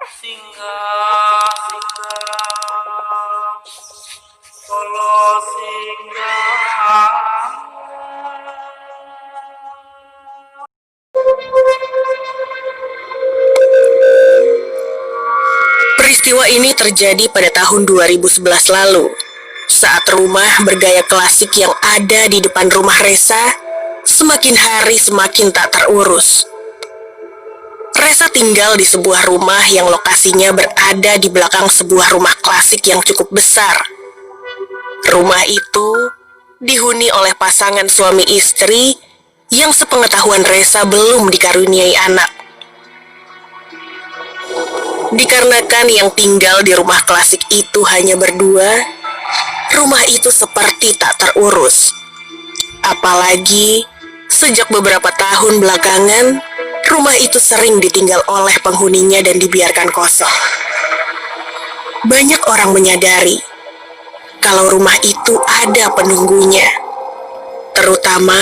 Singgah, singgah, solo singgah. Peristiwa ini terjadi pada tahun 2011 lalu, saat rumah bergaya klasik yang ada di depan rumah Resa semakin hari semakin tak terurus. Resa tinggal di sebuah rumah yang lokasinya berada di belakang sebuah rumah klasik yang cukup besar. Rumah itu dihuni oleh pasangan suami istri yang sepengetahuan Resa belum dikaruniai anak. Dikarenakan yang tinggal di rumah klasik itu hanya berdua, rumah itu seperti tak terurus. Apalagi sejak beberapa tahun belakangan, rumah itu sering ditinggal oleh penghuninya dan dibiarkan kosong. Banyak orang menyadari kalau rumah itu ada penunggunya, terutama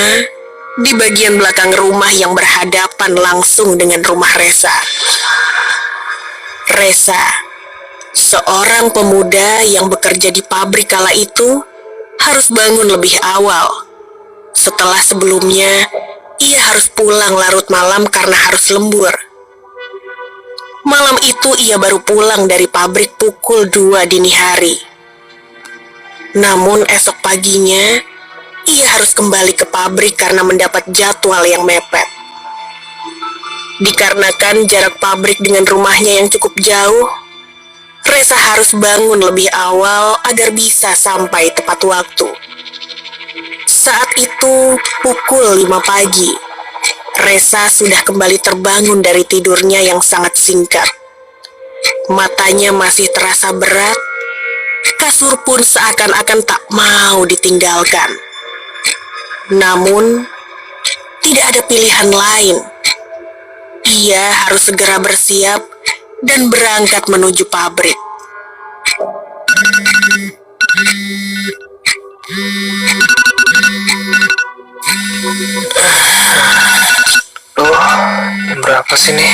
di bagian belakang rumah yang berhadapan langsung dengan rumah Resa. Resa, seorang pemuda yang bekerja di pabrik kala itu, harus bangun lebih awal. Setelah sebelumnya, ia harus pulang larut malam karena harus lembur. Malam itu ia baru pulang dari pabrik pukul 2 dini hari. Namun esok paginya, ia harus kembali ke pabrik karena mendapat jadwal yang mepet. Dikarenakan jarak pabrik dengan rumahnya yang cukup jauh, Resa harus bangun lebih awal agar bisa sampai tepat waktu. Saat itu pukul 5 pagi, Resa sudah kembali terbangun dari tidurnya yang sangat singkat. Matanya masih terasa berat, kasur pun seakan-akan tak mau ditinggalkan. Namun, tidak ada pilihan lain. Ia harus segera bersiap dan berangkat menuju pabrik. Jam berapa sih nih?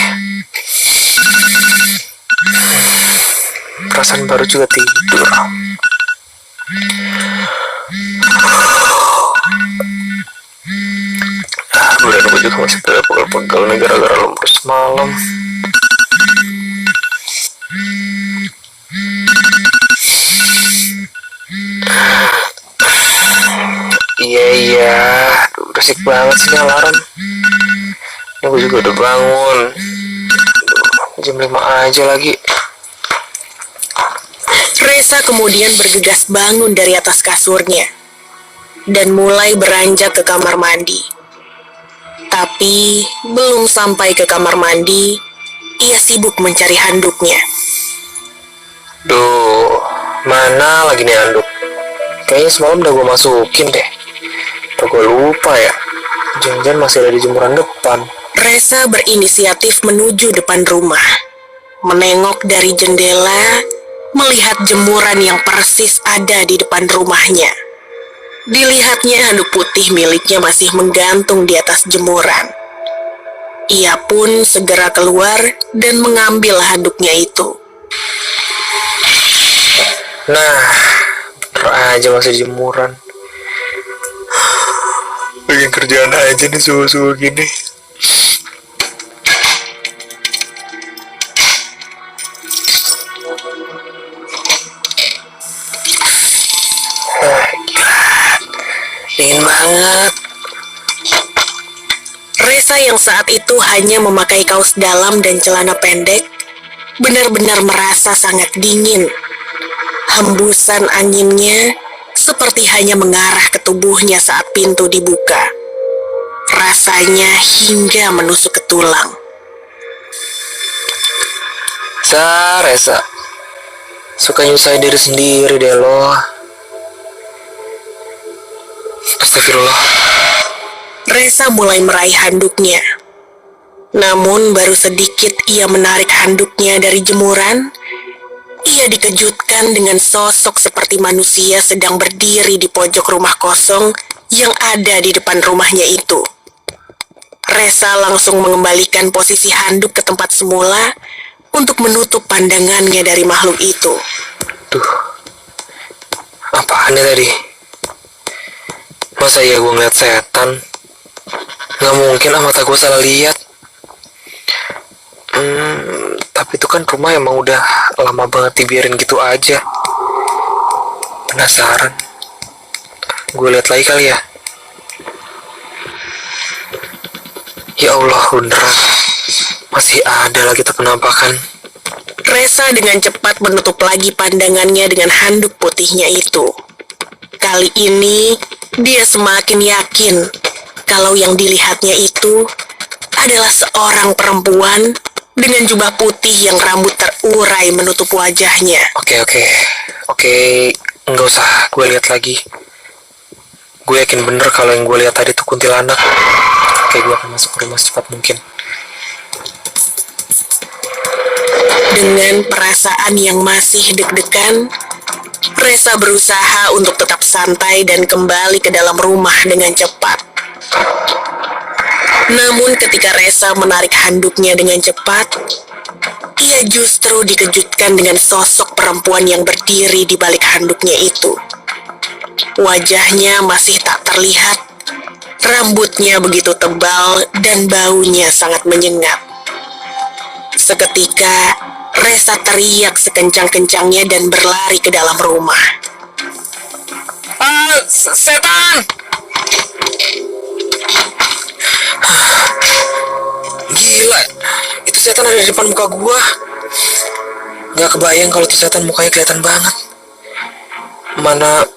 Perasaan baru juga tidur. Badan gue juga masih pegal-pegal nih gara-gara lembur semalam. Iya, aduh, berisik banget sih alarm. Ini gue juga udah bangun. Jam 5 aja lagi. Resa kemudian bergegas bangun dari atas kasurnya dan mulai beranjak ke kamar mandi. Tapi belum sampai ke kamar mandi, ia sibuk mencari handuknya. Duh, mana lagi nih handuk? Kayaknya semalam udah gue masukin deh. Atau gue lupa ya? Jangan-jangan masih ada di jemuran depan. Resa berinisiatif menuju depan rumah. Menengok dari jendela, melihat jemuran yang persis ada di depan rumahnya. Dilihatnya handuk putih miliknya masih menggantung di atas jemuran. Ia pun segera keluar dan mengambil handuknya itu. Nah, bener aja masih di jemuran. Bikin kerjaan aja nih subuh-subuh gini. Dingin banget. Resa yang saat itu hanya memakai kaos dalam dan celana pendek, benar-benar merasa sangat dingin. Hembusan anginnya seperti hanya mengarah ke tubuhnya saat pintu dibuka. Rasanya hingga menusuk ke tulang. Resa, suka nyusahin diri sendiri deh lo. Astagfirullah. Resa mulai meraih handuknya. Namun baru sedikit ia menarik handuknya dari jemuran, ia dikejutkan dengan sosok seperti manusia sedang berdiri di pojok rumah kosong yang ada di depan rumahnya itu. Resa langsung mengembalikan posisi handuk ke tempat semula, untuk menutup pandangannya dari makhluk itu. Duh, apaan ya tadi? Masa iya gue ngeliat setan? Nggak mungkin lah, mata gue salah lihat. Tapi itu kan rumah emang udah lama banget dibiarin gitu aja. Penasaran. Gue lihat lagi kali ya. Ya Allah, beneran. Masih ada lagi penampakan. Resa dengan cepat menutup lagi pandangannya dengan handuk putihnya itu. Kali ini, dia semakin yakin kalau yang dilihatnya itu adalah seorang perempuan dengan jubah putih yang rambut terurai menutup wajahnya. Oke, nggak usah gue lihat lagi. Gue yakin bener kalau yang gue lihat tadi tuh kuntilanak. Oke, gue akan masuk ke rumah secepat mungkin. Dengan perasaan yang masih deg-degan, Resa berusaha untuk tetap santai dan kembali ke dalam rumah dengan cepat. Namun ketika Resa menarik handuknya dengan cepat, ia justru dikejutkan dengan sosok perempuan yang berdiri di balik handuknya itu. Wajahnya masih tak terlihat, rambutnya begitu tebal dan baunya sangat menyengat. Seketika, Resa teriak sekencang-kencangnya dan berlari ke dalam rumah. Setan! Gila, itu setan ada di depan muka gua. Gak kebayang kalau itu setan mukanya kelihatan banget. Mana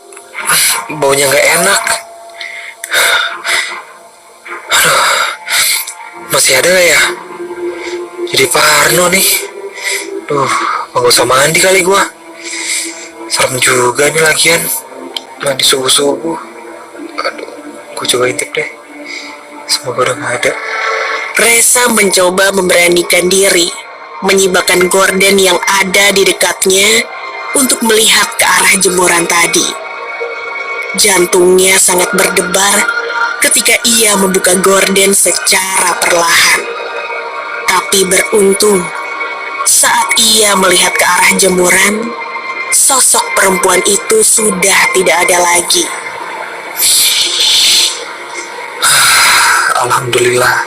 baunya gak enak. Aduh, masih ada gak ya? Jadi parno nih. Gak usah mandi kali gua. Serem juga nih lagian. Mandi subuh-subuh. Aduh, gua coba intip deh. Semoga udah gak ada. Resa mencoba memberanikan diri, menyibakkan gorden yang ada di dekatnya untuk melihat ke arah jemuran tadi. Jantungnya sangat berdebar ketika ia membuka gorden secara perlahan. Tapi beruntung, saat ia melihat ke arah jemuran, sosok perempuan itu sudah tidak ada lagi. Alhamdulillah,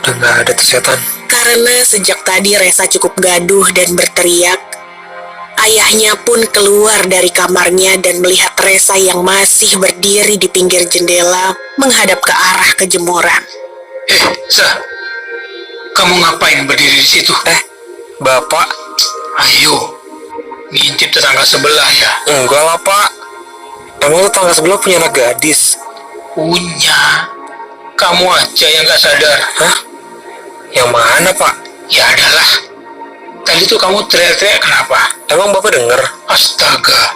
udah gak ada tuh setan. Karena sejak tadi Resa cukup gaduh dan berteriak, ayahnya pun keluar dari kamarnya dan melihat Resa yang masih berdiri di pinggir jendela menghadap ke arah kejemuran. Sa, kamu ngapain berdiri di situ? Bapak? Ayo, ngintip tetangga sebelah ya. Enggak lah, Pak. Emang tetangga sebelah punya anak gadis? Punya. Kamu aja yang gak sadar. Hah? Yang mana, Pak? Ya adalah. Tadi tuh kamu teriak-teriak kenapa? Emang Bapak denger? Astaga,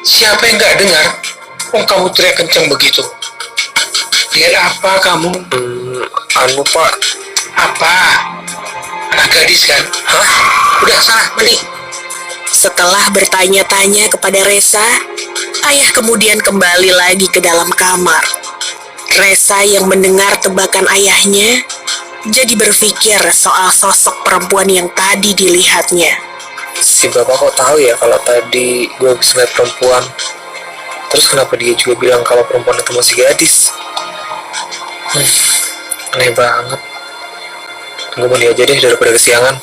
siapa yang gak dengar? Kamu teriak kenceng begitu. Lihat apa kamu? Anu, Pak. Apa? Anak gadis kan? Hah? Udah sana, mandi. Setelah bertanya-tanya kepada Resa, ayah kemudian kembali lagi ke dalam kamar. Resa yang mendengar tebakan ayahnya jadi berpikir soal sosok perempuan yang tadi dilihatnya. Si Bapak kok tahu ya kalau tadi gue habis ngeliat perempuan? Terus kenapa dia juga bilang kalau perempuan itu masih gadis? Aneh banget. Gue mandi aja deh daripada kesiangan.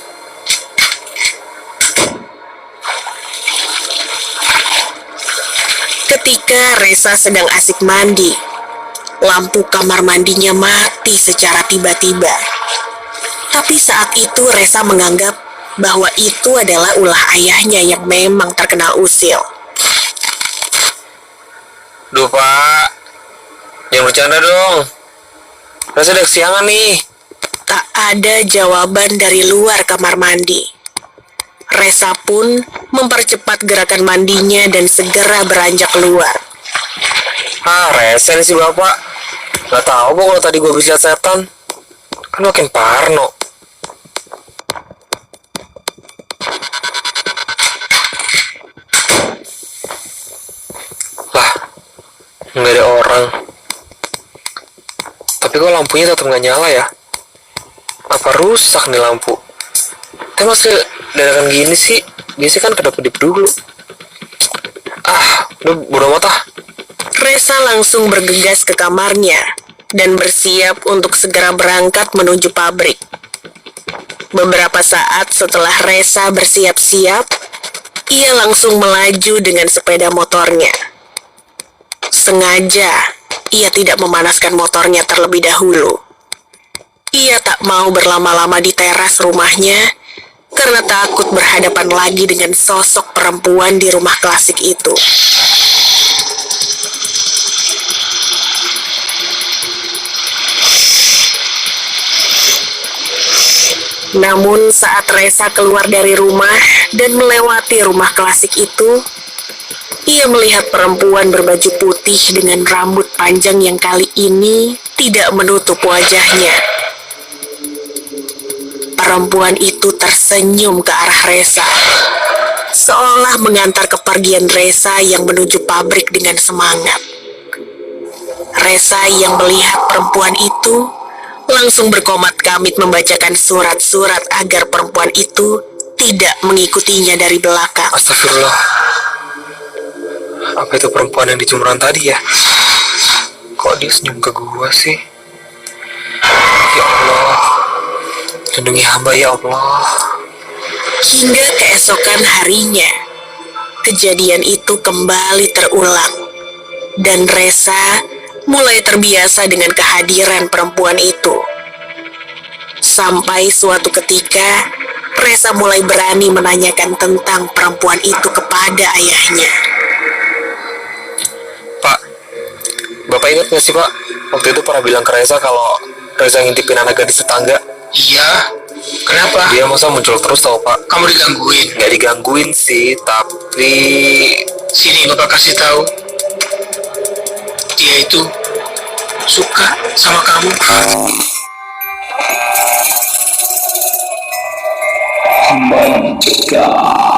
Ketika Resa sedang asik mandi, lampu kamar mandinya mati secara tiba-tiba. Tapi saat itu Resa menganggap bahwa itu adalah ulah ayahnya yang memang terkenal usil. Duh, Pak. Jangan bercanda dong. Rasa udah kesiangan nih. Tak ada jawaban dari luar kamar mandi. Resa pun mempercepat gerakan mandinya dan segera beranjak keluar. Rese nih si Bapak. Gak tahu kok kalau tadi gue habis lihat setan. Kan makin parno. Lah, nggak ada orang. Tapi kok lampunya tetap nggak nyala ya? Apa rusak nih lampu? Tapi masih dadakan gini sih? Biasanya kan kedap-kedip dulu. Udah bodo amat ah. Reza langsung bergegas ke kamarnya dan bersiap untuk segera berangkat menuju pabrik. Beberapa saat setelah Reza bersiap-siap, ia langsung melaju dengan sepeda motornya. Sengaja, ia tidak memanaskan motornya terlebih dahulu. Ia tak mau berlama-lama di teras rumahnya karena takut berhadapan lagi dengan sosok perempuan di rumah klasik itu. Namun saat Reza keluar dari rumah dan melewati rumah klasik itu, ia melihat perempuan berbaju putih dengan rambut panjang yang kali ini tidak menutup wajahnya. Perempuan itu tersenyum ke arah Reza, seolah mengantar kepergian Reza yang menuju pabrik dengan semangat. Reza yang melihat perempuan itu langsung berkomat-kamit membacakan surat-surat agar perempuan itu tidak mengikutinya dari belakang. Astagfirullah. Apa itu perempuan yang di jemuran tadi ya? Kok dia senyum ke gua sih? Ya Allah, lindungi hamba ya Allah. Hingga keesokan harinya, kejadian itu kembali terulang. Dan Reza mulai terbiasa dengan kehadiran perempuan itu. Sampai suatu ketika, Reza mulai berani menanyakan tentang perempuan itu kepada ayahnya. Pak, Bapak ingat gak sih Pak? Waktu itu pernah bilang ke Reza kalau Reza ngintipin anak gadis tetangga. Iya, kenapa? Dia masa muncul terus tau Pak? Kamu digangguin? Nggak digangguin sih, tapi... Sini Bapak kasih tahu. Dia itu suka sama kamu. Hamba yang mencegah